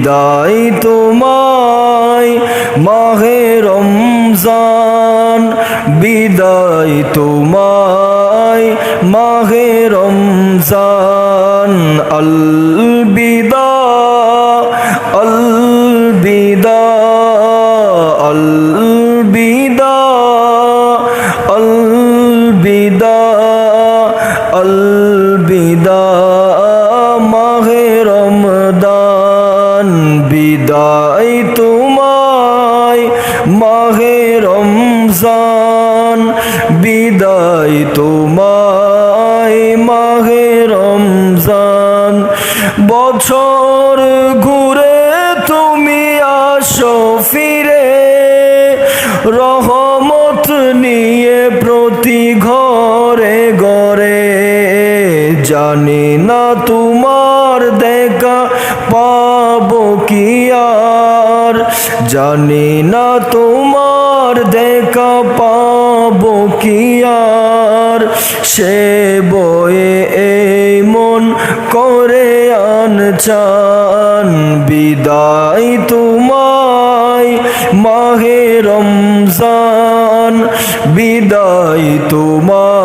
বিদায় তোমায় মাহে রমজান, বিদায় তোমায় মাহে রমজান। আল বিদা আল বিদা আল বিদা আল বিদা আল বিদা মাহে রমদান, বিদায় তোমায় মাহে রমজান, বিদায় তোমায় মাহে রমজান। বছর ঘুরে তুমি আসো ফিরে, রহমত নিয়ে প্রতি ঘরে ঘরে। জানি না তোমার দেখা পাবো কি আর, জানি না তোমার দেখা পাবো কি আর। সে বয়ে এই মন করে আনচান, বিদায় তোমায় মাহে রমজান, বিদায় তোমায়